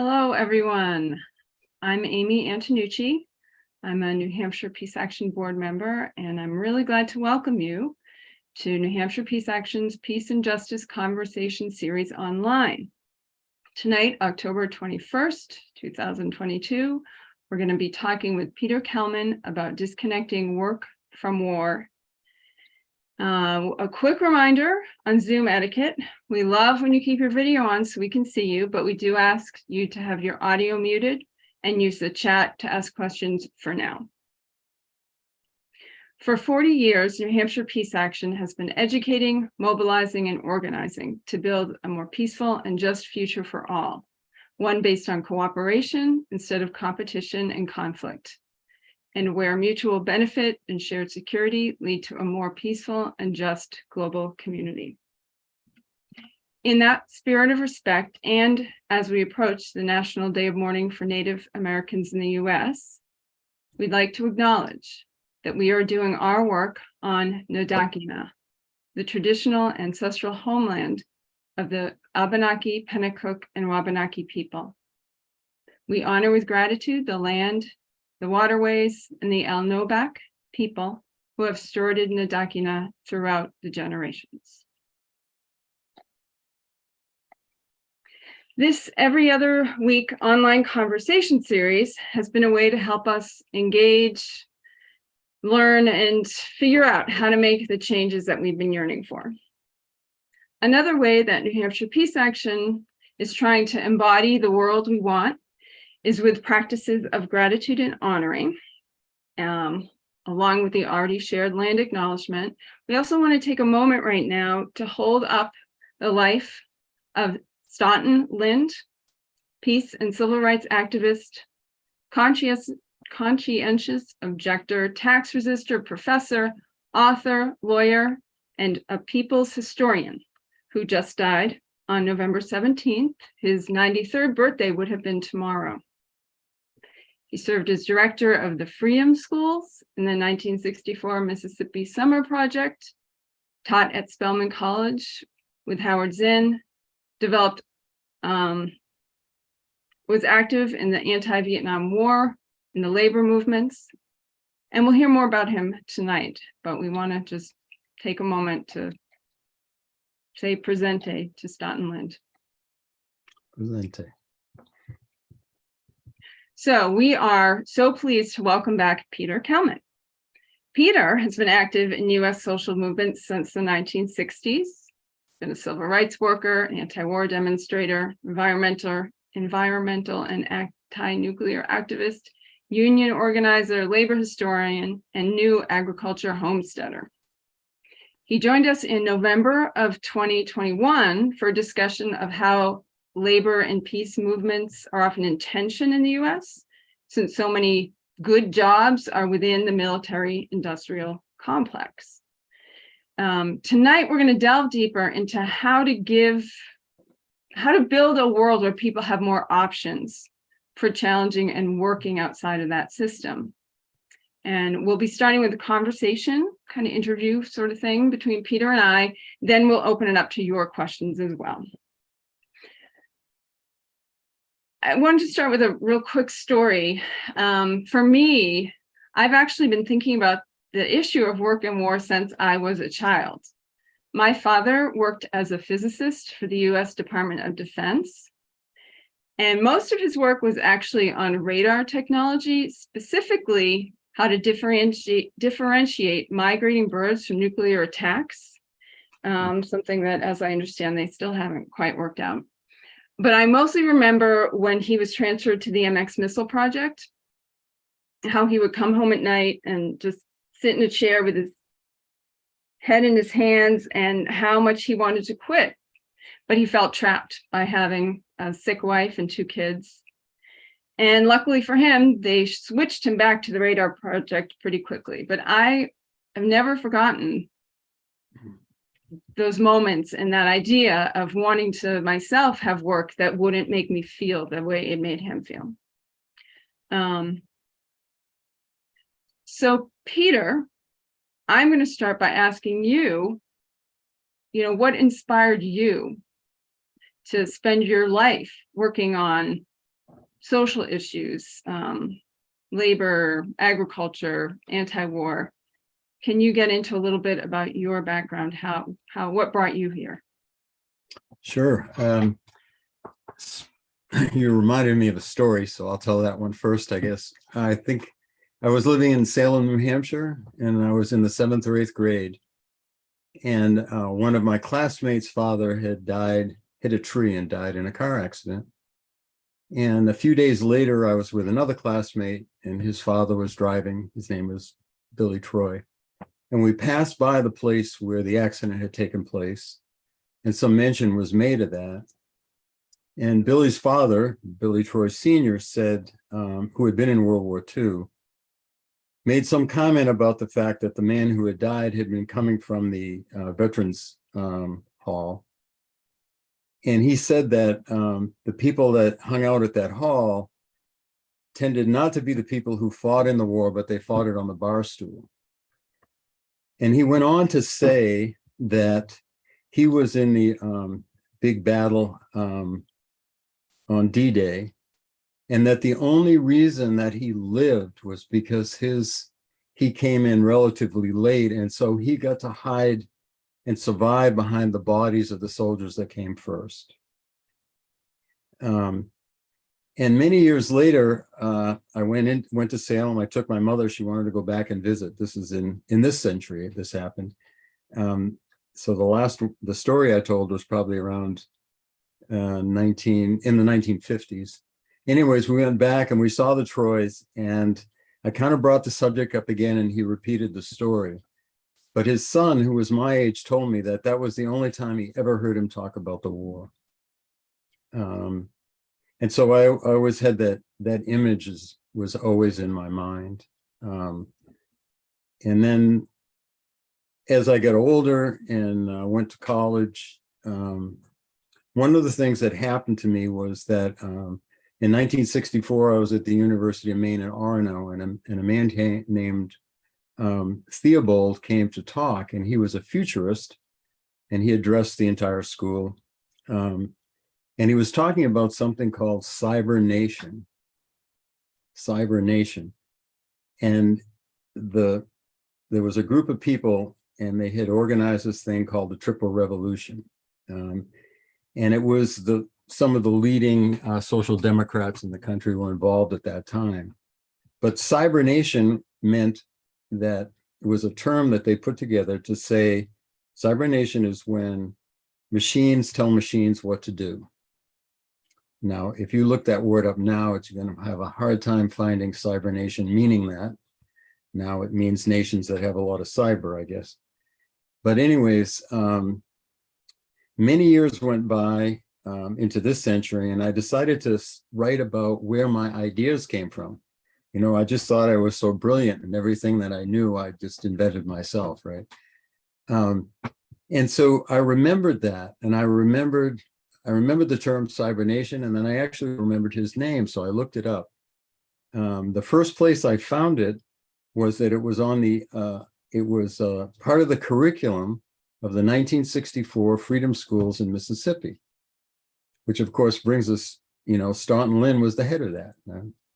Hello, everyone. I'm Amy Antonucci. I'm a New Hampshire Peace Action Board member, and I'm really glad to welcome you to New Hampshire Peace Action's Peace and Justice Conversation Series online. Tonight, October 21st, 2022, we're going to be talking with Peter Kellman about disconnecting work from war. A quick reminder on Zoom etiquette. We love when you keep your video on so we can see you, but we do ask you to have your audio muted and use the chat to ask questions for now. For 40 years, New Hampshire Peace Action has been educating, mobilizing, and organizing to build a more peaceful and just future for all, one based on cooperation instead of competition and conflict, and where mutual benefit and shared security lead to a more peaceful and just global community. In that spirit of respect, and as we approach the National Day of Mourning for Native Americans in the U.S., we'd like to acknowledge that we are doing our work on Nodakina, the traditional ancestral homeland of the Abenaki, Pennacook, and Wabanaki people. We honor with gratitude the land, the waterways, and the Alnobak people who have stewarded Nodakina throughout the generations. This every other week online conversation series has been a way to help us engage, learn, and figure out how to make the changes that we've been yearning for. Another way that New Hampshire Peace Action is trying to embody the world we want is with practices of gratitude and honoring, along with the already shared land acknowledgement. We also want to take a moment right now to hold up the life of Staunton Lind, peace and civil rights activist, conscientious objector, tax resistor, professor, author, lawyer, and a people's historian who just died on November 17th. His 93rd birthday would have been tomorrow. He served as director of the Freedom Schools in the 1964 Mississippi Summer Project, taught at Spelman College with Howard Zinn, was active in the anti-Vietnam War, in the labor movements, and we'll hear more about him tonight, but we want to just take a moment to say presente to Staunton Lind. Presente. So we are so pleased to welcome back Peter Kellman. Peter has been active in U.S. social movements since the 1960s, been a civil rights worker, anti-war demonstrator, environmental and anti-nuclear activist, union organizer, labor historian, and new agriculture homesteader. He joined us in November of 2021 for a discussion of how labor and peace movements are often in tension in the US, since so many good jobs are within the military-industrial complex. Tonight, we're going to delve deeper into how to build a world where people have more options for challenging and working outside of that system. And we'll be starting with a conversation, kind of interview sort of thing between Peter and I, then we'll open it up to your questions as well. I wanted to start with a real quick story. For me, I've actually been thinking about the issue of work and war since I was a child. My father worked as a physicist for the US Department of Defense, and most of his work was actually on radar technology, specifically how to differentiate migrating birds from nuclear attacks, something that, as I understand, they still haven't quite worked out. But I mostly remember when he was transferred to the MX missile project, how he would come home at night and just sit in a chair with his head in his hands and how much he wanted to quit. But he felt trapped by having a sick wife and 2 kids. And luckily for him, they switched him back to the radar project pretty quickly. But I have never forgotten those moments and that idea of wanting to myself have work that wouldn't make me feel the way it made him feel. So Peter, I'm going to start by asking you, what inspired you to spend your life working on social issues, labor, agriculture, anti-war. Can you get into a little bit about your background, what brought you here? Sure. You reminded me of a story, so I'll tell that one first, I guess. I think I was living in Salem, New Hampshire, and I was in the 7th or 8th grade. And one of my classmates' father had died, hit a tree and died in a car accident. And a few days later, I was with another classmate, and his father was driving. His name was Billy Troy. And we passed by the place where the accident had taken place, and some mention was made of that. And Billy's father, Billy Troy Sr., said, who had been in World War II, made some comment about the fact that the man who had died had been coming from the Veterans Hall. And he said that the people that hung out at that hall tended not to be the people who fought in the war, but they fought it on the bar stool. And he went on to say that he was in the big battle on D-Day, and that the only reason that he lived was because he came in relatively late, and so he got to hide and survive behind the bodies of the soldiers that came first. And many years later, I went to Salem. I took my mother. She wanted to go back and visit. This is in this century. This happened. So the story I told was probably around in the 1950s. Anyways, we went back and we saw the Troys, and I kind of brought the subject up again, and he repeated the story. But his son, who was my age, told me that that was the only time he ever heard him talk about the war. And so I always had that image was always in my mind. And then as I got older and went to college, one of the things that happened to me was that in 1964, I was at the University of Maine in Orono, and a man named Theobald came to talk, and he was a futurist, and he addressed the entire school. And he was talking about something called Cyber Nation. And there was a group of people, and they had organized this thing called the Triple Revolution. And it was some of the leading social democrats in the country were involved at that time. But Cyber Nation meant that it was a term that they put together to say Cyber Nation is when machines tell machines what to do. Now, if you look that word up now, it's going to have a hard time finding Cyber Nation meaning that. Now it means nations that have a lot of cyber, I guess. But anyways, many years went by into this century, and I decided to write about where my ideas came from. You know, I just thought I was so brilliant, and everything that I knew, I just invented myself, right? And so I remembered that, and I remembered the term Cyber Nation, and then I actually remembered his name, so I looked it up. The first place I found it was that it was on part of the curriculum of the 1964 Freedom Schools in Mississippi, which of course brings us, Staunton Lynn was the head of that.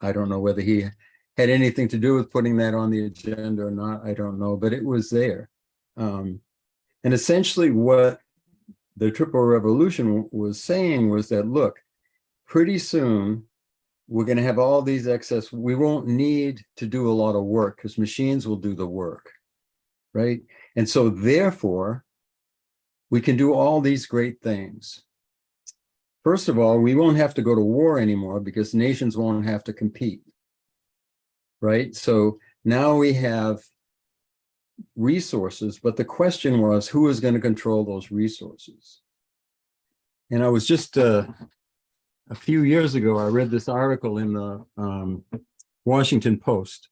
I don't know whether he had anything to do with putting that on the agenda or not, I don't know, but it was there. And essentially what the Triple Revolution was saying was that, look, pretty soon we're going to have all these excess. We won't need to do a lot of work because machines will do the work, right? And so therefore, we can do all these great things. First of all, we won't have to go to war anymore because nations won't have to compete, right? So now we have resources, but the question was, who is going to control those resources? And I was just a few years ago, I read this article in the Washington Post,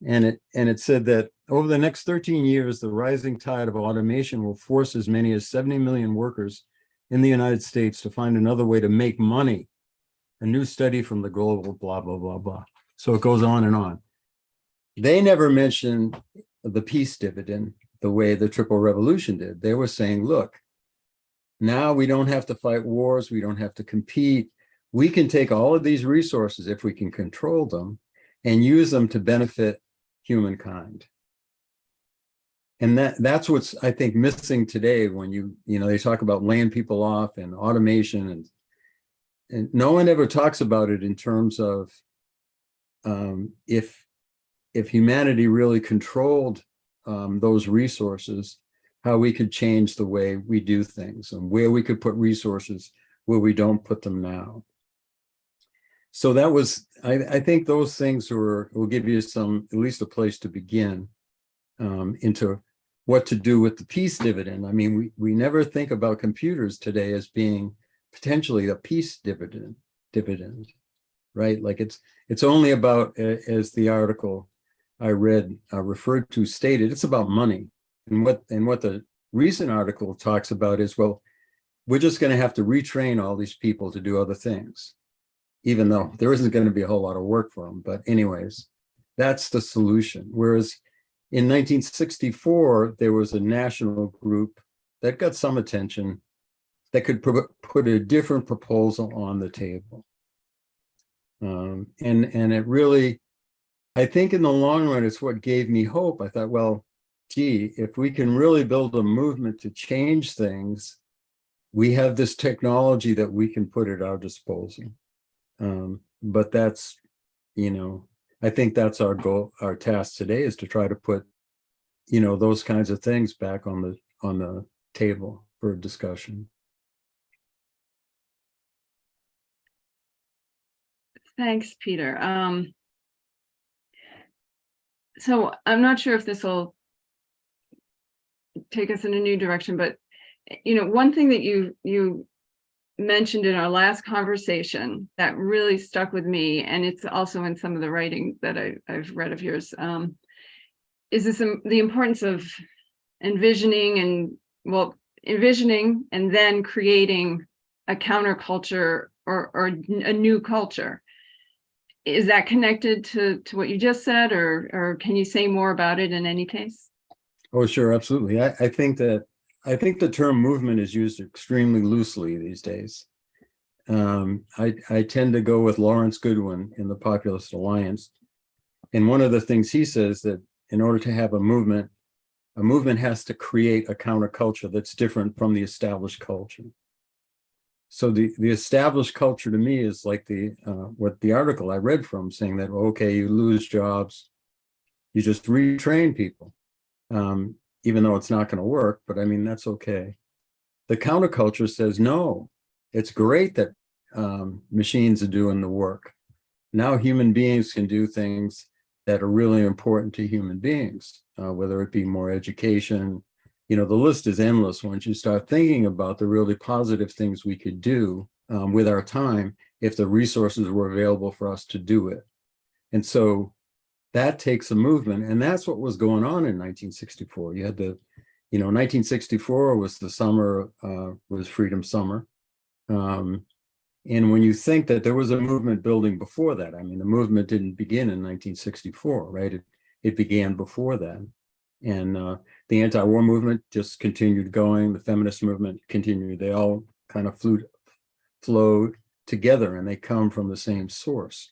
and it said that over the next 13 years, the rising tide of automation will force as many as 70 million workers in the United States to find another way to make money. A new study from the global blah, blah, blah, blah. So it goes on and on. They never mentioned the peace dividend the way the Triple Revolution did. They were saying, look, now we don't have to fight wars. We don't have to compete. we can take all of these resources, if we can control them, and use them to benefit humankind. And that's what's, I think, missing today when they talk about laying people off and automation, and no one ever talks about it in terms of if humanity really controlled those resources, how we could change the way we do things and where we could put resources where we don't put them now. So that was, I think those things will give you at least a place to begin into what to do with the peace dividend. I mean, we never think about computers today as being potentially a peace dividend, right? Like it's only about, as the article I read referred to stated, it's about money. And what the recent article talks about is, well, we're just going to have to retrain all these people to do other things, even though there isn't going to be a whole lot of work for them. But anyways, that's the solution. Whereas in 1964, there was a national group that got some attention that could put a different proposal on the table. And it really, I think in the long run, it's what gave me hope. I thought, well, gee, if we can really build a movement to change things, we have this technology that we can put at our disposal. But that's, I think that's our goal. Our task today is to try to put, those kinds of things back on the table for discussion. Thanks, Peter. So I'm not sure if this will take us in a new direction, but one thing that you mentioned in our last conversation that really stuck with me, and it's also in some of the writing that I've read of yours, is the importance of envisioning and then creating a counterculture or a new culture. Is that connected to what you just said, or can you say more about it in any case? Oh, sure, absolutely. I think the term movement is used extremely loosely these days. I tend to go with Lawrence Goodwin in the Populist Alliance. And one of the things he says that in order to have a movement has to create a counterculture that's different from the established culture. So the established culture to me is like what the article I read from, saying that, okay, you lose jobs, you just retrain people. Even though it's not going to work, but I mean, that's okay. The counterculture says, no, it's great that machines are doing the work. Now human beings can do things that are really important to human beings, whether it be more education. The list is endless once you start thinking about the really positive things we could do with our time if the resources were available for us to do it. And so that takes a movement, and that's what was going on in 1964. You had 1964 was the summer, was Freedom Summer. And when you think that there was a movement building before that, I mean, the movement didn't begin in 1964, right? It began before that. And the anti-war movement just continued going. The feminist movement continued. They all kind of flowed together, and they come from the same source.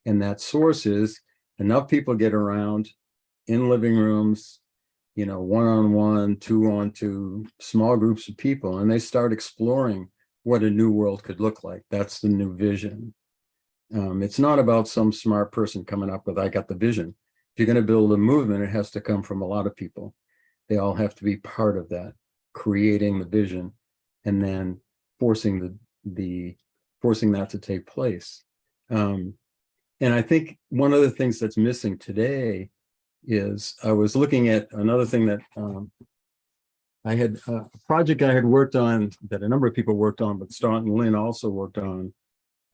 And that source is enough people get around in living rooms, one-on-one, two-on-two, small groups of people, and they start exploring what a new world could look like. That's the new vision. It's not about some smart person coming up with, I got the vision. If you're going to build a movement, it has to come from a lot of people. They all have to be part of that, creating the vision, and then forcing that to take place. And I think one of the things that's missing today is, I was looking at another thing that I had a project I had worked on that a number of people worked on, but Staunton Lynn also worked on,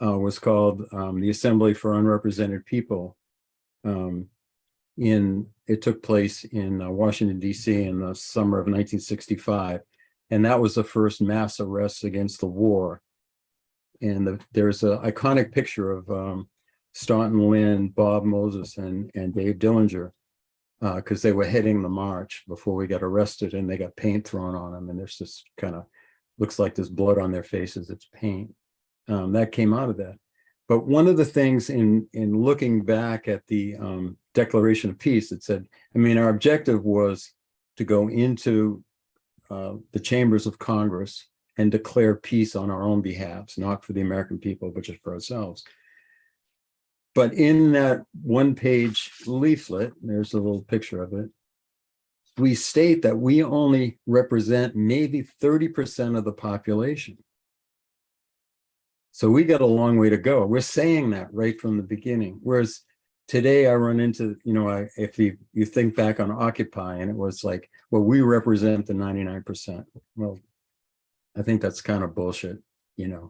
was called the Assembly for Unrepresented People. It took place in Washington, D.C. in the summer of 1965. And that was the first mass arrests against the war. And there's an iconic picture of Staunton Lynn, Bob Moses, and Dave Dillinger, because they were heading the march before we got arrested, and they got paint thrown on them. And there's this kind of, looks like there's blood on their faces, it's paint. That came out of that. But one of the things in looking back at the Declaration of Peace, it said, I mean, our objective was to go into the chambers of Congress and declare peace on our own behalves, not for the American people, but just for ourselves. But in that one-page leaflet, there's a little picture of it, we state that we only represent maybe 30% of the population. So we got a long way to go. We're saying that right from the beginning. Whereas today I run into, if you think back on Occupy, and it was like, well, we represent the 99%. Well, I think that's kind of bullshit, because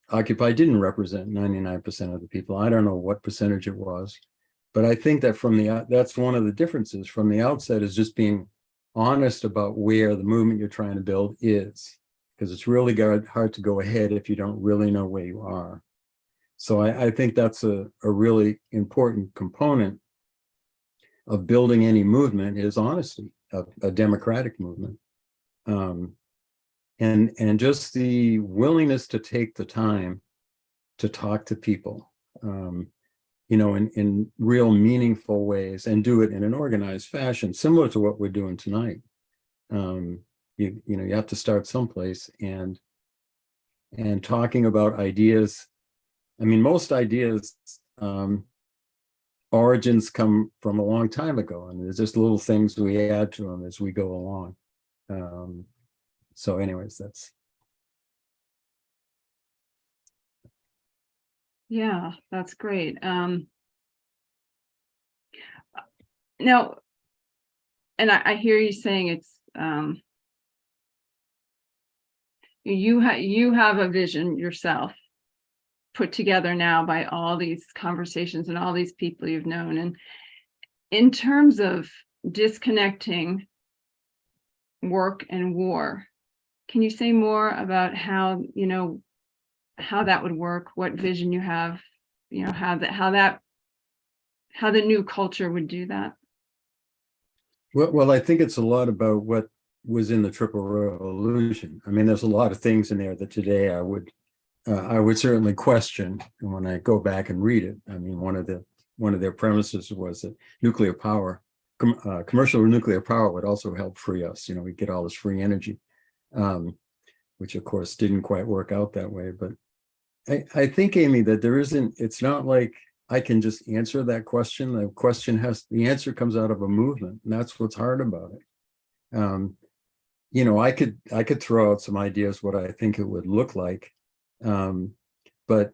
Occupy didn't represent 99% of the people. I don't know what percentage it was, but I think that that's one of the differences from the outset, is just being honest about where the movement you're trying to build is, because it's really hard to go ahead if you don't really know where you are. So I think that's a really important component of building any movement, is honesty, a democratic movement. And just the willingness to take the time to talk to people, in real meaningful ways, and do it in an organized fashion, similar to what we're doing tonight. You have to start someplace, and talking about ideas. I mean, most ideas origins come from a long time ago, and there's just little things we add to them as we go along. So anyways, Yeah, that's great. Now, and I hear you saying it's you have a vision yourself, put together now by all these conversations and all these people you've known. And in terms of disconnecting work and war, can you say more about how that would work, what vision you have, how the new culture would do that? well, I think it's a lot about what was in the Triple Revolution. I mean, there's a lot of things in there that today I would certainly question when I go back and read it. I mean, one of their premises was that nuclear power, commercial nuclear power, would also help free us. We get all this free energy, which of course didn't quite work out that way. But I think, Amy, that it's not like I can just answer that question. The answer comes out of a movement, and that's what's hard about it. I could throw out some ideas what I think it would look like, but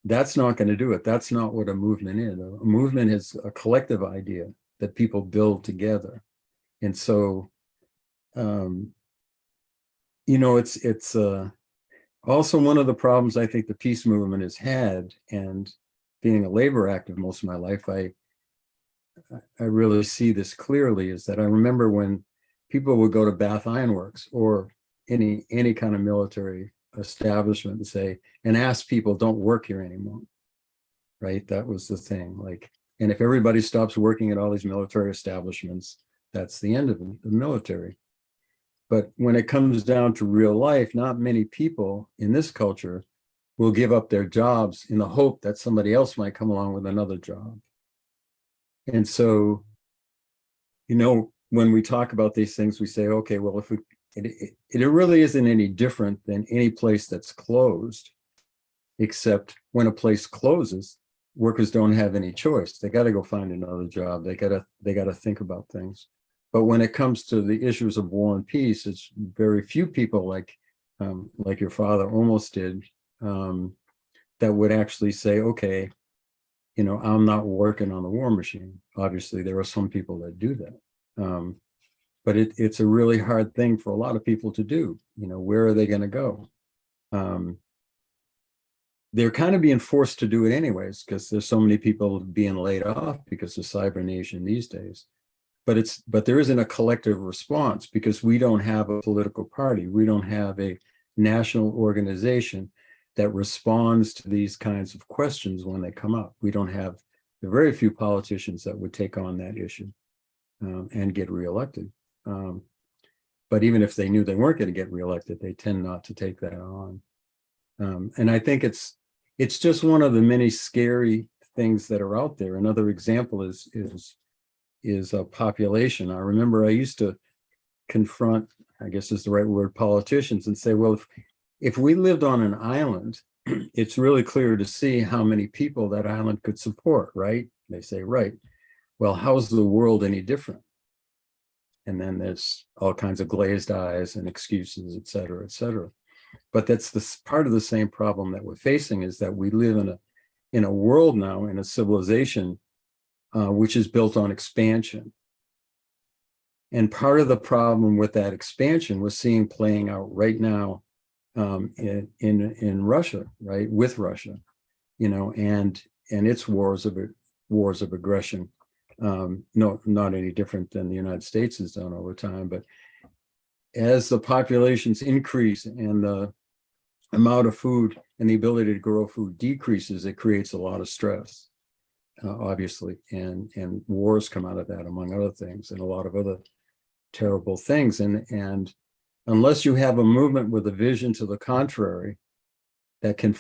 that's not going to do it. That's not what a movement is. A movement is a collective idea that people build together. And so, it's also one of the problems I think the peace movement has had, and being a labor active most of my life, I really see this clearly, is that I remember when people would go to Bath Iron Works or any kind of military establishment and ask people, don't work here anymore, right? That was the thing. And if everybody stops working at all these military establishments, that's the end of the military. But when it comes down to real life, not many people in this culture will give up their jobs in the hope that somebody else might come along with another job. And so, when we talk about these things, we say, okay, well, it really isn't any different than any place that's closed, except when a place closes, workers don't have any choice. They got to go find another job. They got to think about things. But when it comes to the issues of war and peace, it's very few people like your father almost did, that would actually say, okay, I'm not working on the war machine. Obviously, there are some people that do that. But it's a really hard thing for a lot of people to do. Where are they going to go? They're kind of being forced to do it anyways, because there's so many people being laid off because of cybernation these days. But there isn't a collective response, because we don't have a political party. We don't have a national organization that responds to these kinds of questions when they come up. There are very few politicians that would take on that issue and get reelected. But even if they knew they weren't going to get reelected, they tend not to take that on. And I think it's just one of the many scary things that are out there. Another example is a population. I remember I used to confront, I guess is the right word, politicians, and say, well, if we lived on an island, it's really clear to see how many people that island could support, right? They say, right. Well, how's the world any different? And then there's all kinds of glazed eyes and excuses, et cetera, et cetera. But that's the part of the same problem that we're facing, is that we live in a world now, in a civilization, which is built on expansion. And part of the problem with that expansion we're seeing playing out right now in Russia, right, with Russia, and its wars of aggression. No, not any different than the United States has done over time. But as the populations increase and the amount of food and the ability to grow food decreases, it creates a lot of stress, obviously, and wars come out of that, among other things, and a lot of other terrible things. And unless you have a movement with a vision to the contrary that can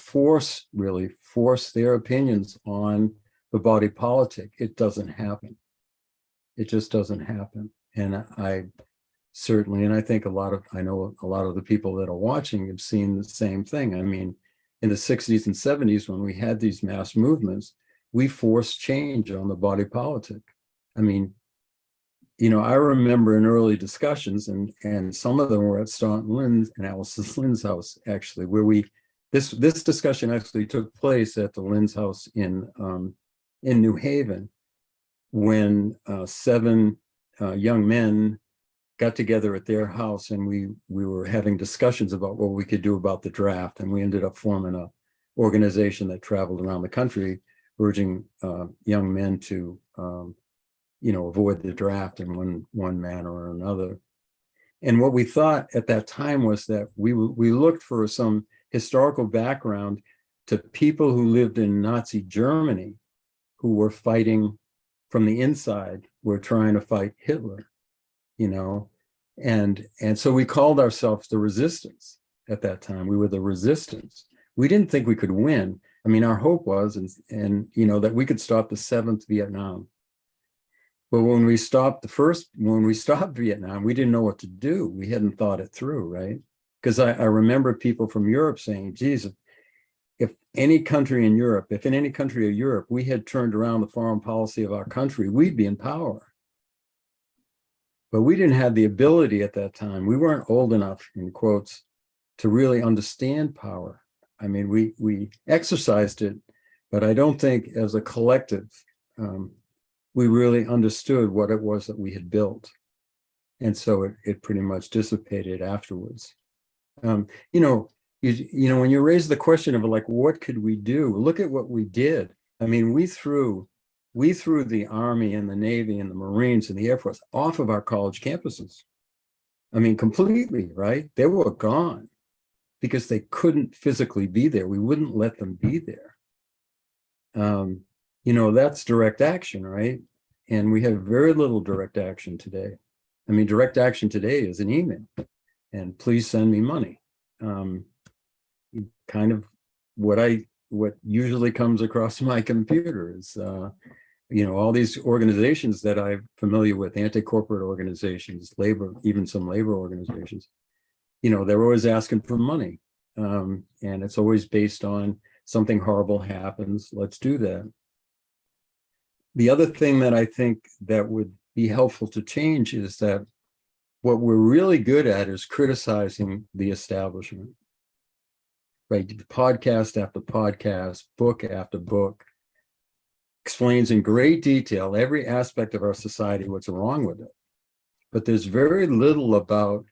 really force their opinions on the body politic, it doesn't happen. It just doesn't happen. And I certainly, and I think I know a lot of the people that are watching have seen the same thing. I mean, in the 60s and 70s, when we had these mass movements, we forced change on the body politic. I mean, I remember in early discussions, and some of them were at Staunton Lynn's and Alice Lynn's house, actually, where this discussion actually took place at the Lynn's house in New Haven, when 7 young men got together at their house, and we were having discussions about what we could do about the draft, and we ended up forming an organization that traveled around the country, urging young men to avoid the draft in one manner or another. And what we thought at that time was that we looked for some historical background to people who lived in Nazi Germany, who were fighting from the inside, were trying to fight Hitler, and so we called ourselves the Resistance at that time. We were the Resistance. We didn't think we could win. I mean, our hope was, and that we could stop the 7th Vietnam. But when we stopped Vietnam, we didn't know what to do. We hadn't thought it through, right? Because I remember people from Europe saying, geez, if in any country of Europe, we had turned around the foreign policy of our country, we'd be in power. But we didn't have the ability at that time. We weren't old enough, in quotes, to really understand power. I mean, we exercised it, but I don't think as a collective, we really understood what it was that we had built. And so it pretty much dissipated afterwards. When you raise the question of like, what could we do? Look at what we did. I mean, we threw the Army and the Navy and the Marines and the Air Force off of our college campuses. I mean, completely, right? They were gone because they couldn't physically be there. We wouldn't let them be there. That's direct action, right? And we have very little direct action today. I mean, direct action today is an email and please send me money. Kind of what usually comes across my computer is, all these organizations that I'm familiar with, anti-corporate organizations, labor, even some labor organizations, they're always asking for money. And it's always based on something horrible happens, let's do that. The other thing that I think that would be helpful to change is that what we're really good at is criticizing the establishment, right? Podcast after podcast, book after book explains in great detail every aspect of our society, what's wrong with it. But there's very little about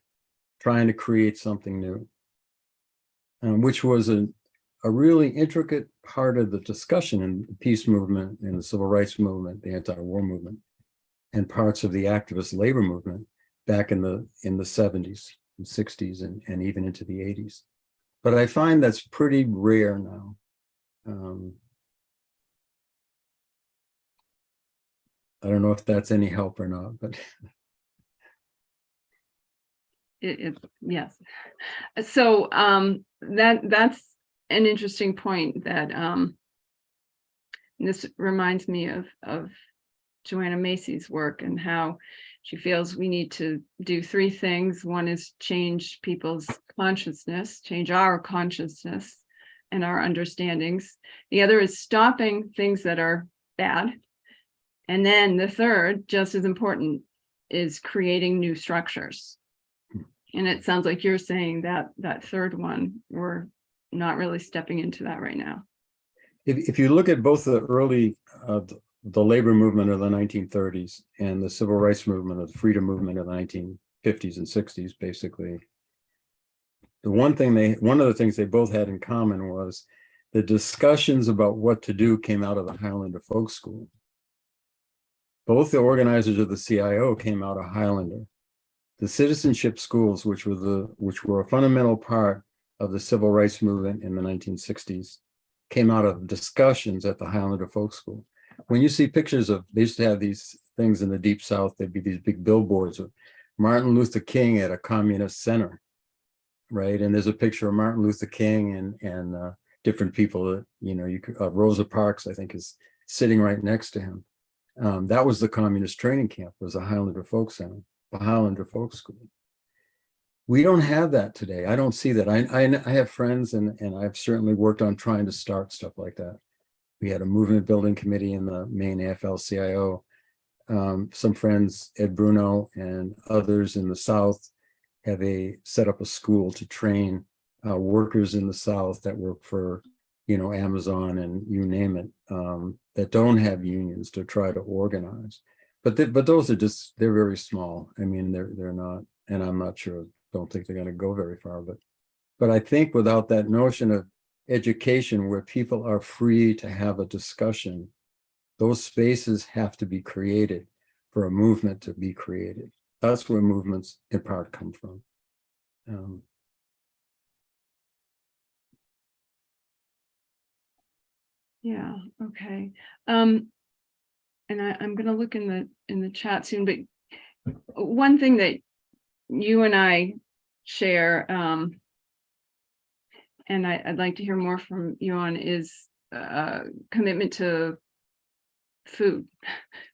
trying to create something new, which was a really intricate part of the discussion in the peace movement, in the civil rights movement, the anti-war movement, and parts of the activist labor movement back in the 70s and 60s and even into the 80s. But I find that's pretty rare now. I don't know if that's any help or not, but Yes. So that's an interesting point that this reminds me of Joanna Macy's work and how she feels we need to do three things. One is change people's consciousness, change our consciousness and our understandings. The other is stopping things that are bad. And then the third, just as important, is creating new structures. And it sounds like you're saying that that third one, we're not really stepping into that right now. If you look at both the early, the labor movement of the 1930s and the civil rights movement, or the freedom movement of the 1950s and 60s, basically, one of the things they both had in common was the discussions about what to do came out of the Highlander Folk School. Both the organizers of the CIO came out of Highlander. The citizenship schools, which were a fundamental part of the civil rights movement in the 1960s, came out of discussions at the Highlander Folk School. When you see pictures they used to have these things in the Deep South, there'd be these big billboards with Martin Luther King at a communist center, right? And there's a picture of Martin Luther King and different people that, Rosa Parks, I think, is sitting right next to him. That was the communist training camp, was the Highlander Folk Center, the Highlander Folk School. We don't have that today. I don't see that. I have friends, and I've certainly worked on trying to start stuff like that. We had a movement building committee in the main AFL-CIO. Some friends, Ed Bruno and others in the South, have set up a school to train workers in the South that work for, Amazon and you name it, that don't have unions, to try to organize. But those are they're very small. I mean, they're not, and I'm not sure. Don't think they're going to go very far. But I think without that notion of education where people are free to have a discussion, those spaces have to be created for a movement to be created. That's where movements in part come from. Yeah, okay. And I'm going to look in the chat soon, but one thing that you and I share, and I'd like to hear more from you on, is commitment to food,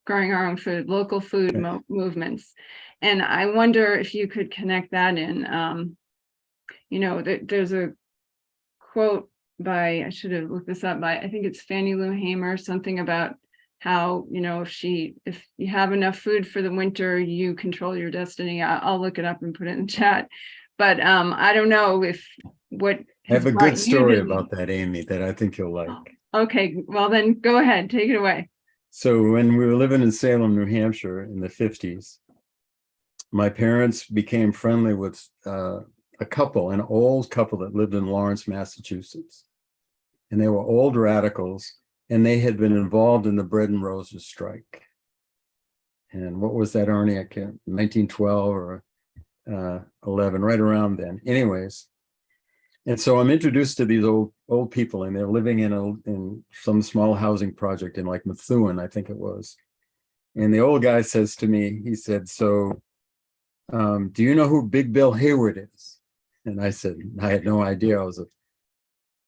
growing our own food, local food movements. And I wonder if you could connect that in, there's a quote by, I should have looked this up, by, I think it's Fannie Lou Hamer, something about how, if you have enough food for the winter, you control your destiny. I'll look it up and put it in the chat. But I don't know what. I have a good story about that, Amy, that I think you'll like. Okay, well then go ahead, take it away. So when we were living in Salem, New Hampshire in the 50s, my parents became friendly with an old couple that lived in Lawrence, Massachusetts. And they were old radicals, and they had been involved in the Bread and Roses strike. And what was that, Arnie? 1912 or 11, right around then. Anyways, and so I'm introduced to these old people, and they're living in some small housing project in like Methuen, I think it was. And the old guy says to me, he said, "So, do you know who Big Bill Hayward is?" And I said, I had no idea. I was a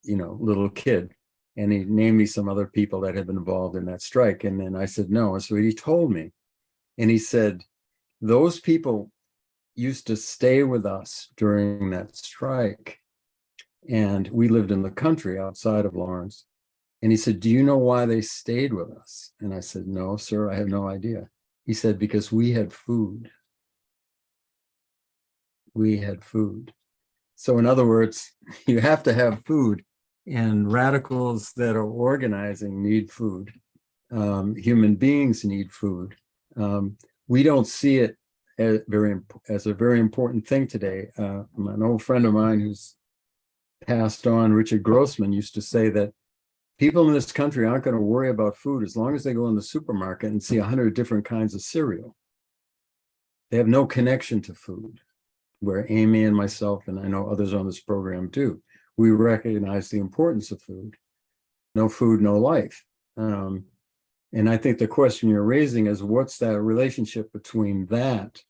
little kid. And he named me some other people that had been involved in that strike. And then I said, no. And so he told me, and he said, those people used to stay with us during that strike. And we lived in the country outside of Lawrence. And he said, do you know why they stayed with us? And I said, no, sir, I have no idea. He said, because we had food. We had food. So in other words, you have to have food, and radicals that are organizing need food. Human beings need food. We don't see it as a very important thing today. An old friend of mine who's passed on, Richard Grossman, used to say that people in this country aren't going to worry about food as long as they go in the supermarket and see 100 different kinds of cereal. They have no connection to food. Where Amy and myself, and I know others on this program too, we recognize the importance of food. No food, no life. And I think the question you're raising is, what's that relationship between that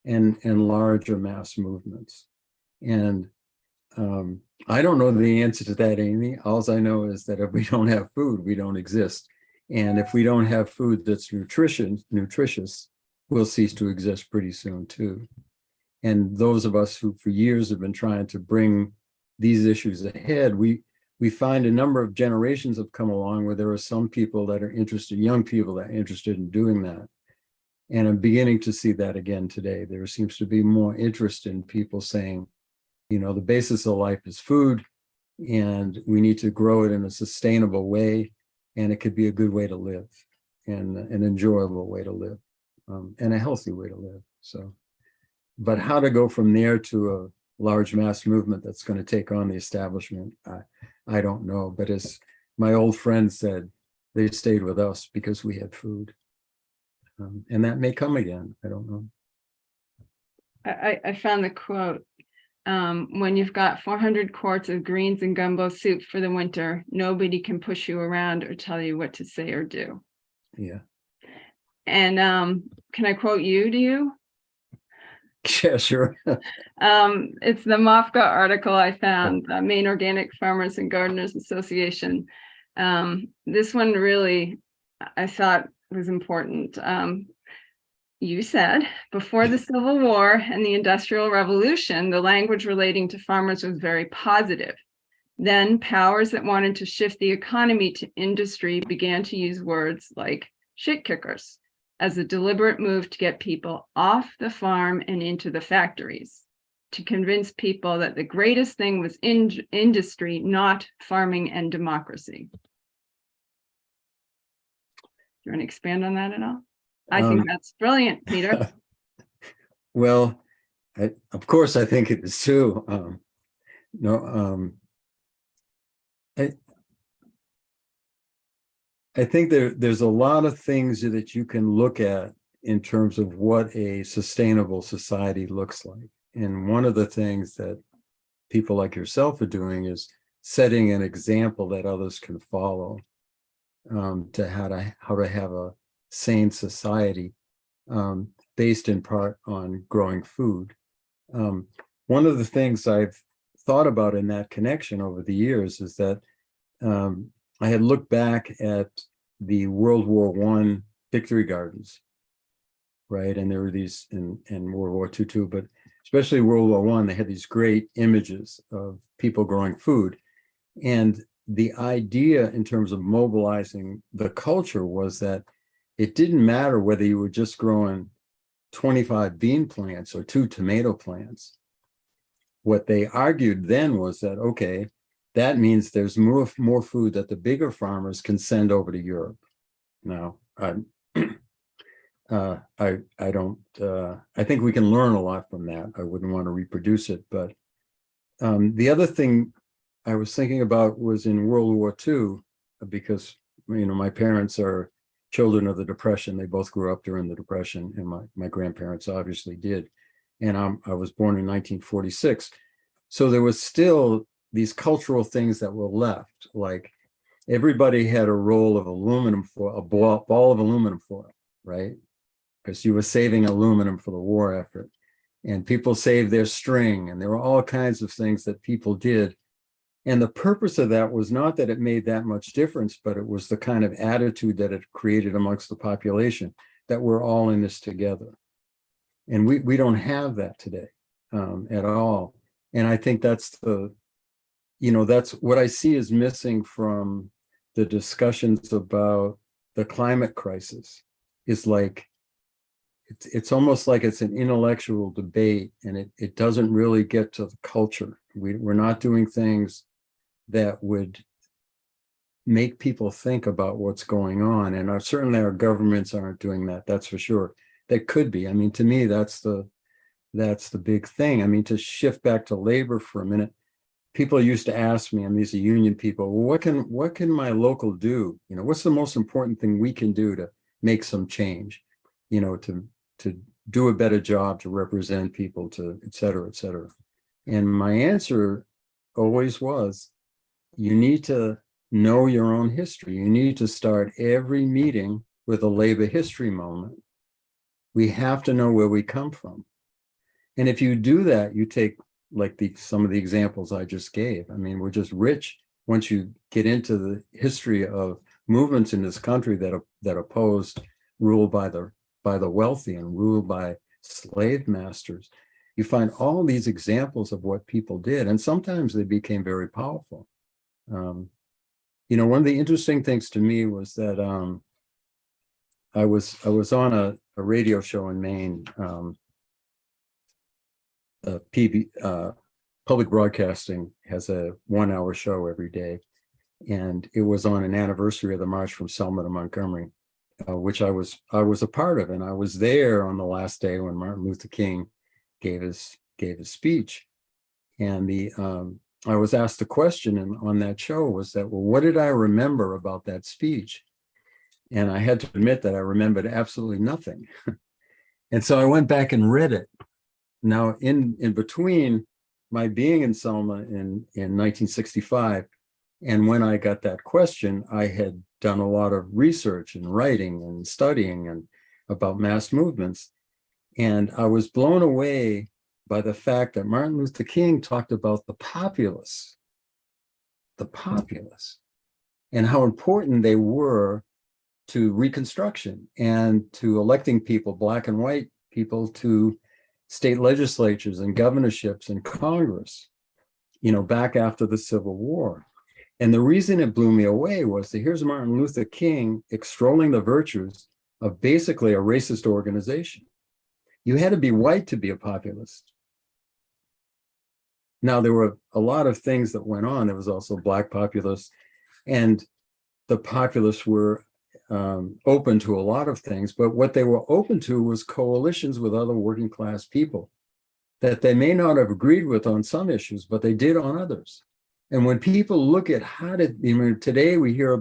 and larger mass movements? And I don't know the answer to that, Amy. All I know is that if we don't have food, we don't exist. And if we don't have food that's nutritious, we'll cease to exist pretty soon too. And those of us who for years have been trying to bring these issues ahead, we find a number of generations have come along where there are some people that are interested, young people that are interested in doing that. And I'm beginning to see that again today. There seems to be more interest in people saying, you know, the basis of life is food, and we need to grow it in a sustainable way, and it could be a good way to live, and an enjoyable way to live, and a healthy way to live. So, but how to go from there to a large mass movement that's going to take on the establishment, I don't know. But as my old friend said, they stayed with us because we had food, and that may come again. I don't know. I found the quote. When you've got 400 quarts of greens and gumbo soup for the winter, nobody can push you around or tell you what to say or do. Yeah. And can I quote you to you? Yeah, sure. It's the Mofga article I found, Maine Organic Farmers and Gardeners Association. This one really, I thought was important. You said, before the Civil War and the Industrial Revolution, the language relating to farmers was very positive. Then powers that wanted to shift the economy to industry began to use words like shit kickers as a deliberate move to get people off the farm and into the factories, to convince people that the greatest thing was industry, not farming and democracy. Do you want to expand on that at all? I think that's brilliant, Peter. Well, of course, I think it is too. I think there's a lot of things that you can look at in terms of what a sustainable society looks like. And one of the things that people like yourself are doing is setting an example that others can follow, to how to have a sane society, based in part on growing food. One of the things I've thought about in that connection over the years is that I had looked back at the World War I victory gardens, right? And there were these in World War II too, but especially World War I, they had these great images of people growing food. And the idea in terms of mobilizing the culture was that it didn't matter whether you were just growing 25 bean plants or 2 tomato plants. What they argued then was that, okay, that means there's more food that the bigger farmers can send over to Europe. Now, I think we can learn a lot from that. I wouldn't want to reproduce it, but the other thing I was thinking about was in World War II, because, you know, my parents are children of the Depression. They both grew up during the Depression, and my grandparents obviously did. And I was born in 1946. So there was still these cultural things that were left, like everybody had a roll of aluminum foil, a ball of aluminum foil, right? Because you were saving aluminum for the war effort. And people saved their string, and there were all kinds of things that people did. And the purpose of that was not that it made that much difference, but it was the kind of attitude that it created amongst the population, that we're all in this together. And we don't have that today, at all. And I think that's that's what I see is missing from the discussions about the climate crisis. Is like, it's almost like it's an intellectual debate, and it doesn't really get to the culture. We're not doing things that would make people think about what's going on. And certainly our governments aren't doing that, that's for sure. They could be. I mean, to me, that's the big thing. I mean, to shift back to labor for a minute, people used to ask me, and these are union people, well, what can my local do? You know, what's the most important thing we can do to make some change, you know, to do a better job, to represent people, to et cetera, et cetera. And my answer always was, you need to know your own history. You need to start every meeting with a labor history moment. We have to know where we come from. And if you do that, you take like some of the examples I just gave. I mean, we're just rich once you get into the history of movements in this country that opposed rule by the wealthy and rule by slave masters. You find all these examples of what people did, and sometimes they became very powerful. You know, one of the interesting things to me was that I was on a radio show in Maine, Public Broadcasting has a 1-hour show every day, and it was on an anniversary of the March from Selma to Montgomery, which I was a part of, and I was there on the last day when Martin Luther King gave his speech, and I was asked a question on that show was that, well, what did I remember about that speech? And I had to admit that I remembered absolutely nothing. And so I went back and read it. Now, in between my being in Selma in 1965 and when I got that question, I had done a lot of research and writing and studying and about mass movements. And I was blown away by the fact that Martin Luther King talked about the populace, and how important they were to Reconstruction and to electing people, Black and white people, to state legislatures and governorships and Congress, you know, back after the Civil War. And the reason it blew me away was that here's Martin Luther King extolling the virtues of basically a racist organization. You had to be white to be a populist. Now, there were a lot of things that went on. There was also Black populists, and the populists were open to a lot of things, but what they were open to was coalitions with other working class people that they may not have agreed with on some issues, but they did on others. And when people look at today we hear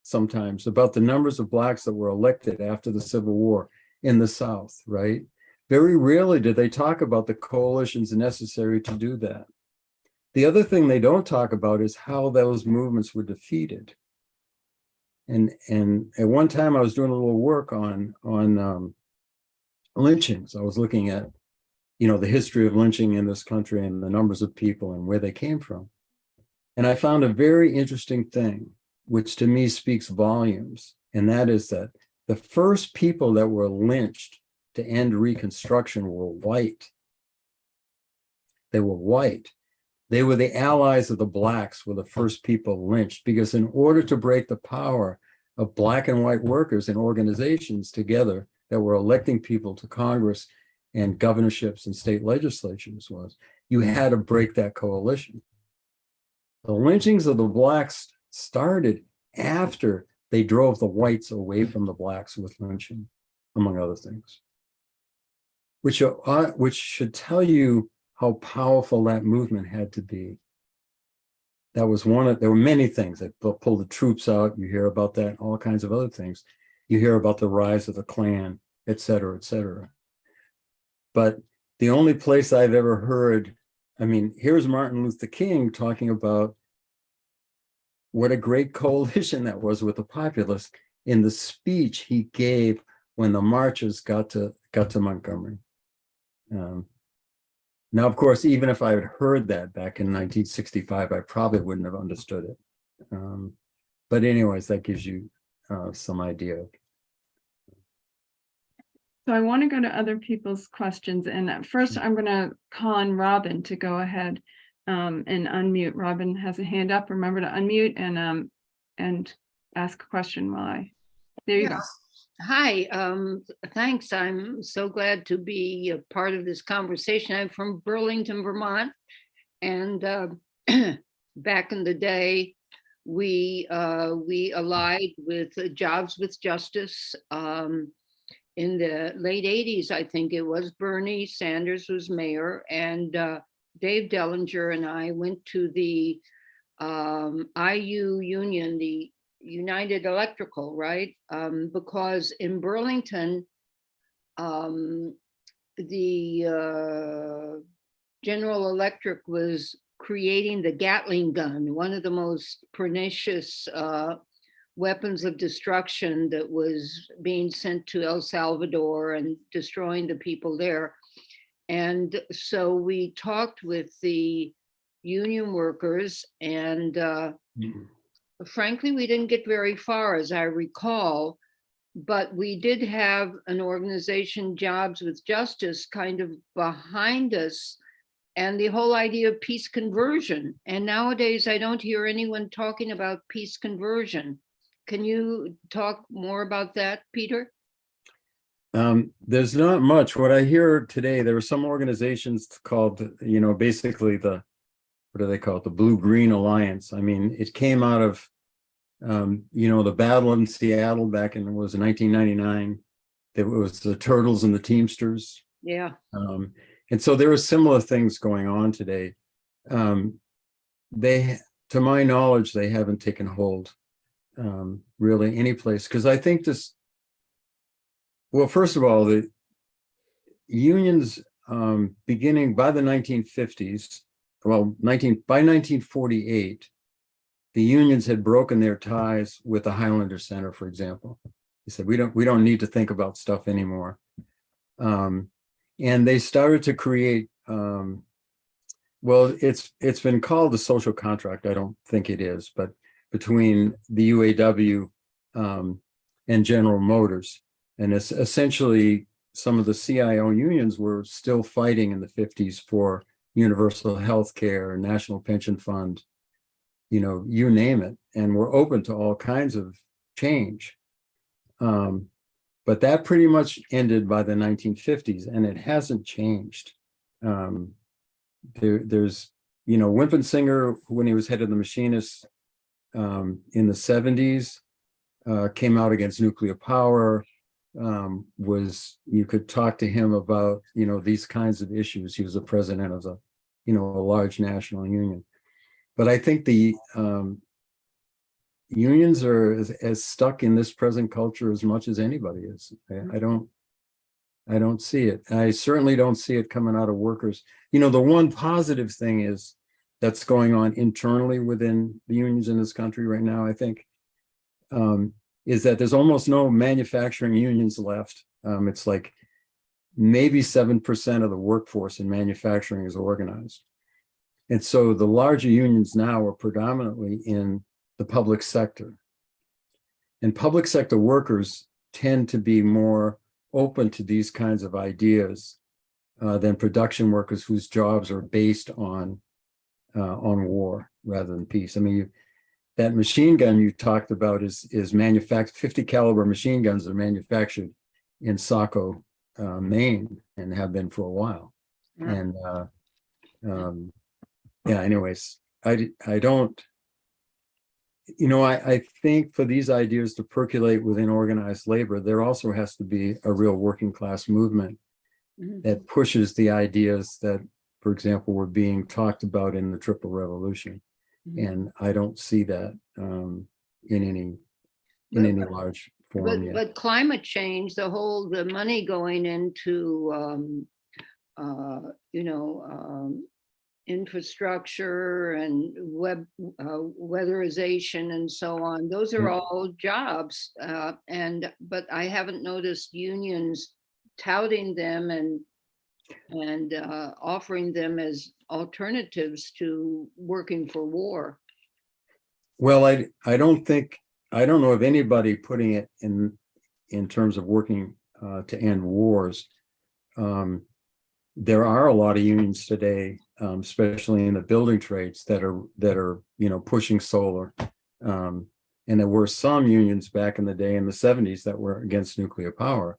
sometimes about the numbers of Blacks that were elected after the Civil War in the South, right? Very rarely do they talk about the coalitions necessary to do that. The other thing they don't talk about is how those movements were defeated. And at one time I was doing a little work on lynchings. I was looking at, you know, the history of lynching in this country and the numbers of people and where they came from. And I found a very interesting thing, which to me speaks volumes. And that is that the first people that were lynched to end Reconstruction were white. They were white. They were the allies of the Blacks, were the first people lynched, because in order to break the power of Black and white workers and organizations together that were electing people to Congress and governorships and state legislatures, you had to break that coalition. The lynchings of the Blacks started after they drove the whites away from the Blacks with lynching, among other things, which should tell you how powerful that movement had to be. That was there were many things that pulled the troops out. You hear about that, all kinds of other things. You hear about the rise of the Klan, et cetera, et cetera. But the only place I've ever heard, I mean, here's Martin Luther King talking about what a great coalition that was with the populace in the speech he gave when the marchers got to Montgomery. Now, of course, even if I had heard that back in 1965, I probably wouldn't have understood it. But anyways, that gives you some idea. So I want to go to other people's questions. And first, I'm going to call on Robin to go ahead and unmute. Robin has a hand up. Remember to unmute and ask a question while there you go. Hi, thanks. I'm so glad to be a part of this conversation. I'm from Burlington, Vermont, and back in the day, we allied with Jobs with Justice. In the late 80s, I think it was, Bernie Sanders was mayor, and Dave Dellinger and I went to the IU union, the United Electrical, right? Because in Burlington, the General Electric was creating the Gatling gun, one of the most pernicious weapons of destruction that was being sent to El Salvador and destroying the people there. And so we talked with the union workers, and frankly, we didn't get very far, as I recall. But we did have an organization, Jobs with Justice, kind of behind us, and the whole idea of peace conversion. And nowadays, I don't hear anyone talking about peace conversion. Can you talk more about that, Peter? There's not much. What I hear today, there are some organizations called, basically what do they call it? The Blue-Green Alliance. I mean, it came out of, the battle in Seattle back in, 1999. It was the Turtles and the Teamsters. Yeah. And so there are similar things going on today. To my knowledge, they haven't taken hold really any place. Because I think well, first of all, the unions beginning by the 1950s, by 1948, the unions had broken their ties with the Highlander Center, for example. They said, we don't need to think about stuff anymore. And they started to create, it's been called the social contract. I don't think it is, but between the UAW and General Motors. And it's essentially some of the CIO unions were still fighting in the 50s for universal health care, national pension fund, you name it, and we're open to all kinds of change. But that pretty much ended by the 1950s, and it hasn't changed. There's, Wimpensinger, when he was head of the machinists in the 70s, came out against nuclear power. You could talk to him about, these kinds of issues. He was the president of a large national union. But I think the unions are as stuck in this present culture as much as anybody is. I don't see it. I certainly don't see it coming out of workers. The one positive thing that's going on internally within the unions in this country right now, I think, is that there's almost no manufacturing unions left. It's like maybe 7% of the workforce in manufacturing is organized. And so the larger unions now are predominantly in the public sector. And public sector workers tend to be more open to these kinds of ideas than production workers whose jobs are based on war rather than peace. I mean, that machine gun you talked about is manufactured. 50 caliber machine guns are manufactured in Saco, Maine, and have been for a while. Yeah. And anyways, I don't. I think for these ideas to percolate within organized labor, there also has to be a real working class movement that pushes the ideas that, for example, were being talked about in the Triple Revolution. And I don't see that in any large form yet. But climate change, the money going into infrastructure and weatherization and so on, those are all jobs. But I haven't noticed unions touting them and offering them as alternatives to working for war. Well, I don't know of anybody putting it in terms of working to end wars. There are a lot of unions today, especially in the building trades, that are pushing solar. And there were some unions back in the day in the 70s that were against nuclear power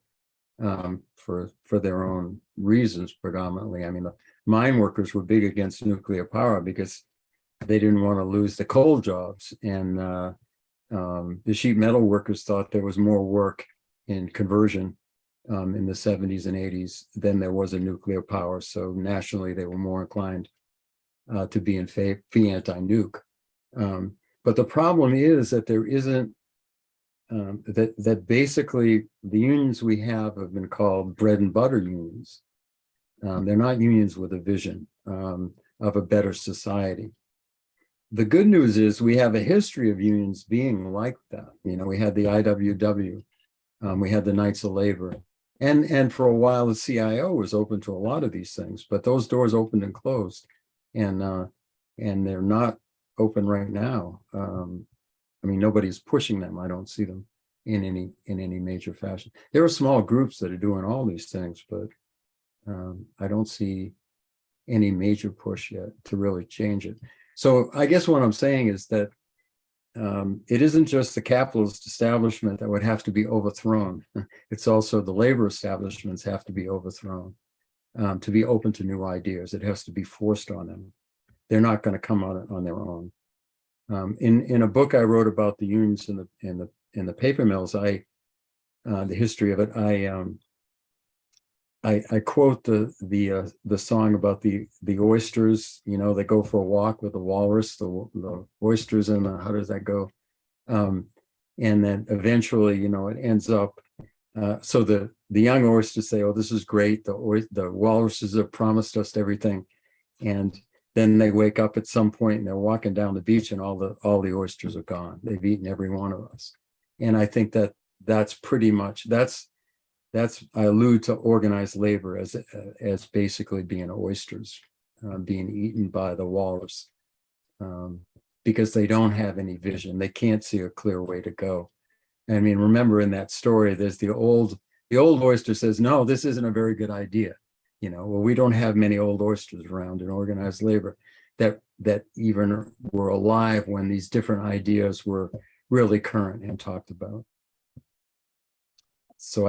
for their own reasons predominantly. I mean, the mine workers were big against nuclear power because they didn't want to lose the coal jobs, and the sheet metal workers thought there was more work in conversion in the 70s and 80s than there was in nuclear power. So nationally, they were more inclined to be anti-nuke. But the problem is that there isn't, that basically the unions we have been called bread and butter unions. They're not unions with a vision of a better society. The good news is we have a history of unions being like that. We had the IWW, we had the Knights of Labor, And for a while, the CIO was open to a lot of these things, but those doors opened and closed, and they're not open right now. I mean, nobody's pushing them. I don't see them in any major fashion. There are small groups that are doing all these things, but I don't see any major push yet to really change it. So I guess what I'm saying is that it isn't just the capitalist establishment that would have to be overthrown. It's also the labor establishments have to be overthrown to be open to new ideas. It has to be forced on them. They're not going to come on their own. In a book I wrote about the unions in the paper mills, the history of it, I quote the song about the oysters. You know, they go for a walk with the walrus, the oysters, and how does that go? And then eventually, you know, it ends up. So the young oysters say, "Oh, this is great. The walruses have promised us everything," and then they wake up at some point and they're walking down the beach and all the oysters are gone. They've eaten every one of us. And I think that's pretty much I allude to organized labor as basically being oysters being eaten by the walrus because they don't have any vision. They can't see a clear way to go. I mean, remember in that story, there's the old oyster says, "No, this isn't a very good idea." You know, well, we don't have many old oysters around in organized labor that even were alive when these different ideas were really current and talked about. So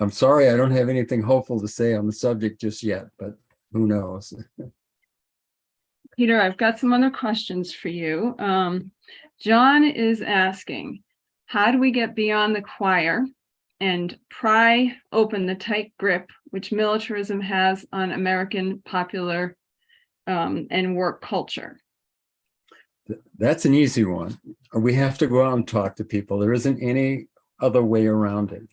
I'm sorry, I don't have anything hopeful to say on the subject just yet, but who knows? Peter, I've got some other questions for you. John is asking, how do we get beyond the choir and pry open the tight grip which militarism has on American popular and work culture? That's an easy one. We have to go out and talk to people. There isn't any other way around it.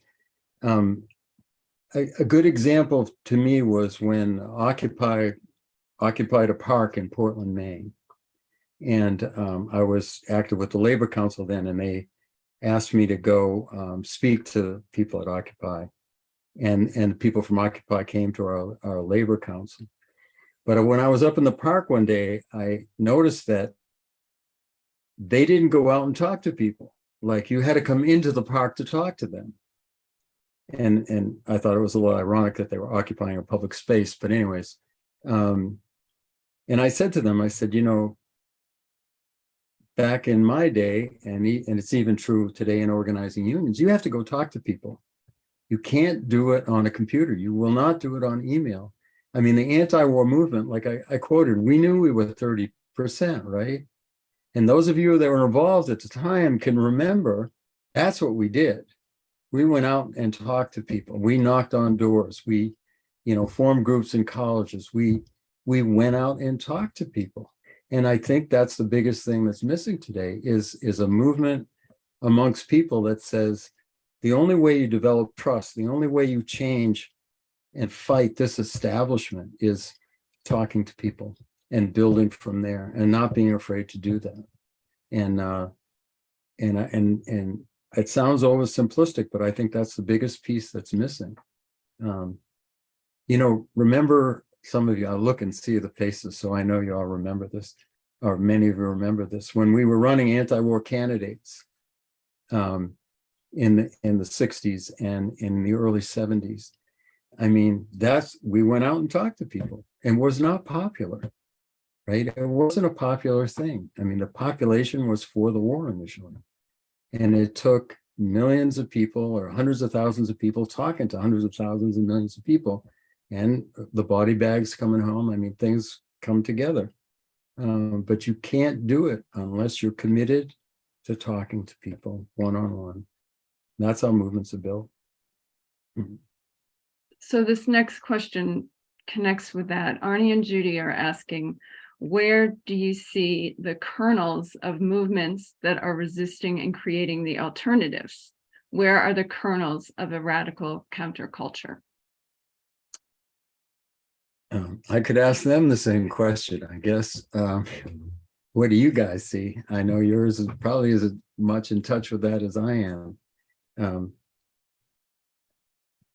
A good example to me was when Occupy occupied a park in Portland, Maine. And I was active with the Labor Council then, and they asked me to go speak to people at Occupy. And people from Occupy came to our Labor Council. But when I was up in the park one day, I noticed that they didn't go out and talk to people. Like, you had to come into the park to talk to them. And I thought it was a little ironic that they were occupying a public space. But anyways, and I said to them, I said, you know, back in my day, and it's even true today in organizing unions, you have to go talk to people. You can't do it on a computer. You will not do it on email. I mean, the anti-war movement, like I quoted, we knew we were 30%, right? And those of you that were involved at the time can remember that's what we did. We went out and talked to people. We knocked on doors. We, formed groups in colleges. We went out and talked to people. And I think that's the biggest thing that's missing today is a movement amongst people that says the only way you develop trust, the only way you change and fight this establishment is talking to people and building from there and not being afraid to do that. And it sounds oversimplistic, but I think that's the biggest piece that's missing. Remember, some of you, I'll look and see the faces, so I know you all remember this, or many of you remember this. When we were running anti-war candidates in the 60s and in the early 70s, I mean, we went out and talked to people and was not popular, right? It wasn't a popular thing. I mean, the population was for the war initially. And it took millions of people or hundreds of thousands of people talking to hundreds of thousands and millions of people, and the body bags coming home. I mean, things come together. But you can't do it unless you're committed to talking to people one-on-one. That's how movements are built. So this next question connects with that. Arnie and Judy are asking, where do you see the kernels of movements that are resisting and creating the alternatives? Where are the kernels of a radical counterculture? I could ask them the same question, I guess. What do you guys see? I know yours is probably as much in touch with that as I am.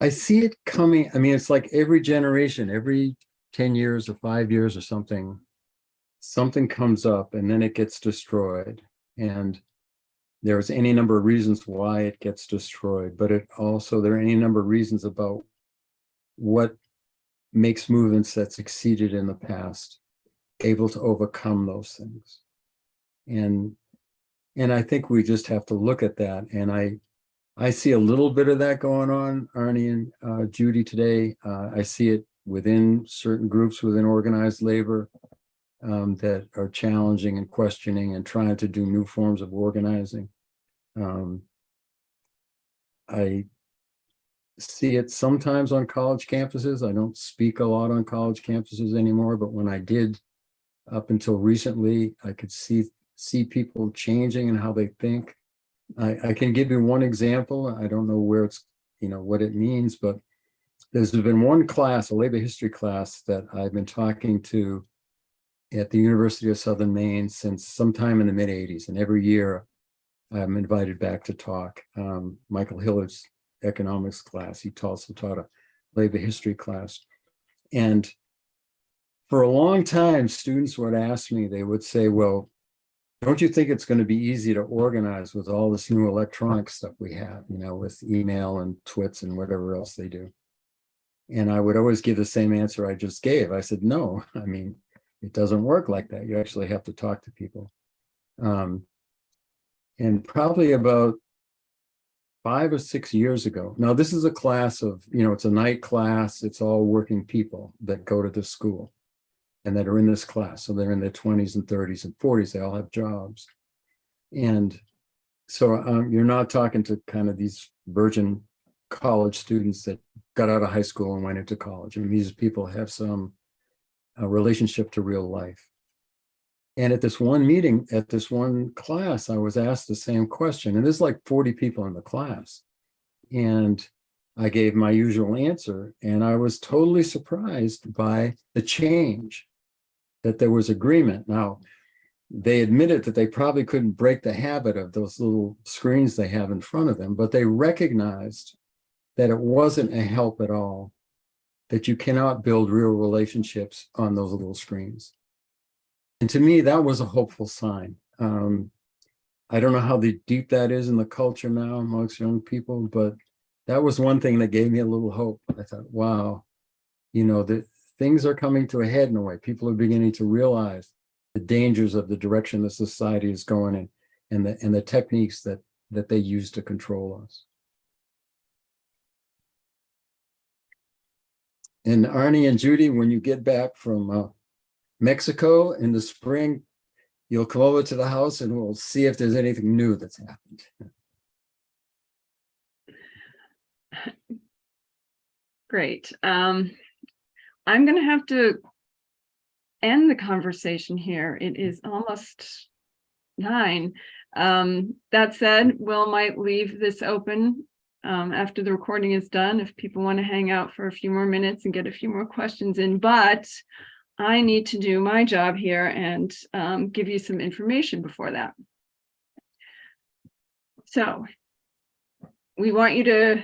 I see it coming. I mean, it's like every generation, every 10 years or 5 years or something, something comes up and then it gets destroyed. And there's any number of reasons why it gets destroyed, but it also, there are any number of reasons about what makes movements that succeeded in the past able to overcome those things. And I think we just have to look at that. And I see a little bit of that going on, Arnie and Judy, today. I see it within certain groups within organized labor that are challenging and questioning and trying to do new forms of organizing. I see it sometimes on college campuses. I don't speak a lot on college campuses anymore, but when I did up until recently, I could see people changing in how they think. I can give you one example. I don't know where it's, what it means, but there's been one class, a labor history class, that I've been talking to at the University of Southern Maine since sometime in the mid-'80s. And every year I'm invited back to talk. Michael Hillard's economics class, he also taught a labor history class. And for a long time, students would ask me, they would say, well, don't you think it's going to be easy to organize with all this new electronic stuff we have, with email and twits and whatever else they do? And I would always give the same answer I just gave. I said, no, I mean, it doesn't work like that. You actually have to talk to people. And probably about 5 or 6 years ago. Now, this is a class of, it's a night class. It's all working people that go to this school and that are in this class. So they're in their 20s and 30s and 40s. They all have jobs. And so you're not talking to kind of these virgin college students that got out of high school and went into college. I mean, these people have some relationship to real life. And at this one meeting, at this one class, I was asked the same question. And there's like 40 people in the class. And I gave my usual answer. And I was totally surprised by the change, that there was agreement. Now, they admitted that they probably couldn't break the habit of those little screens they have in front of them, but they recognized that it wasn't a help at all, that you cannot build real relationships on those little screens. And to me, that was a hopeful sign. I don't know how deep that is in the culture now amongst young people, but that was one thing that gave me a little hope. I thought, wow, that things are coming to a head in a way. People are beginning to realize the dangers of the direction the society is going in, and the techniques that they use to control us. And Arnie and Judy, when you get back from Mexico in the spring, you'll come over to the house and we'll see if there's anything new that's happened. Great. I'm going to have to end the conversation here. It is almost 9. That said, Will might leave this open after the recording is done if people want to hang out for a few more minutes and get a few more questions in. But I need to do my job here and give you some information before that. So we want you to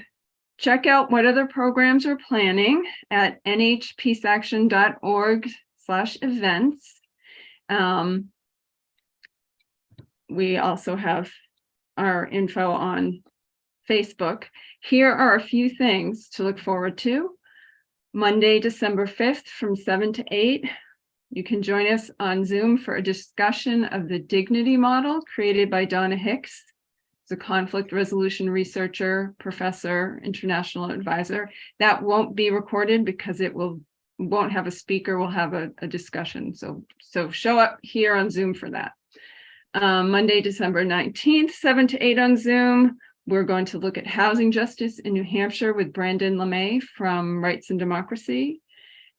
check out what other programs are planning at nhpeaceaction.org/events. We also have our info on Facebook. Here are a few things to look forward to. Monday, December 5th from 7 to 8, you can join us on Zoom for a discussion of the dignity model created by Donna Hicks. She's a conflict resolution researcher, professor, international advisor. That won't be recorded because it won't have a speaker, we'll have a discussion. So show up here on Zoom for that. Monday, December 19th, 7 to 8 on Zoom. We're going to look at housing justice in New Hampshire with Brandon LeMay from Rights and Democracy.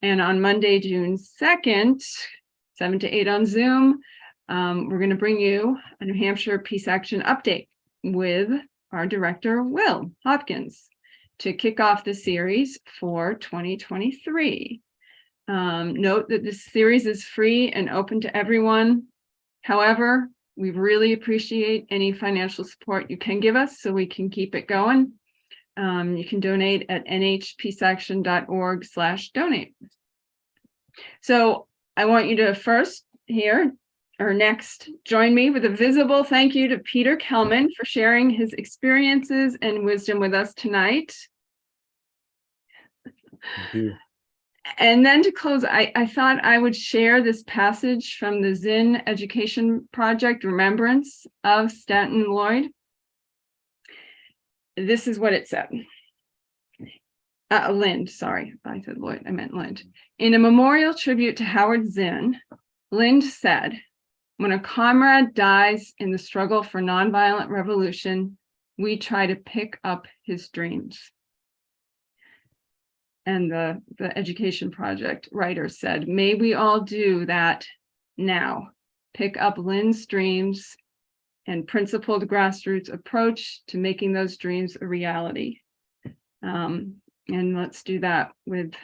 And on Monday, June 2nd, 7 to 8 on Zoom, we're going to bring you a New Hampshire Peace Action update with our director, Will Hopkins, to kick off the series for 2023. Note that this series is free and open to everyone. However, we really appreciate any financial support you can give us so we can keep it going. You can donate at nhpsection.org/donate. So I want you to first here or next join me with a visible thank you to Peter Kellman for sharing his experiences and wisdom with us tonight. Thank you. And then to close, I thought I would share this passage from the Zinn Education Project, Remembrance of Stanton Lloyd. This is what it said. Lind, sorry, I said Lloyd, I meant Lind. In a memorial tribute to Howard Zinn, Lind said, "When a comrade dies in the struggle for nonviolent revolution, we try to pick up his dreams." And the Education Project writer said, "May we all do that now. Pick up Lind's dreams and principled grassroots approach to making those dreams a reality." And let's do that with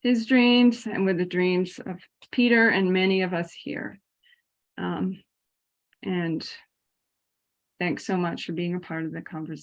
his dreams and with the dreams of Peter and many of us here. And thanks so much for being a part of the conversation.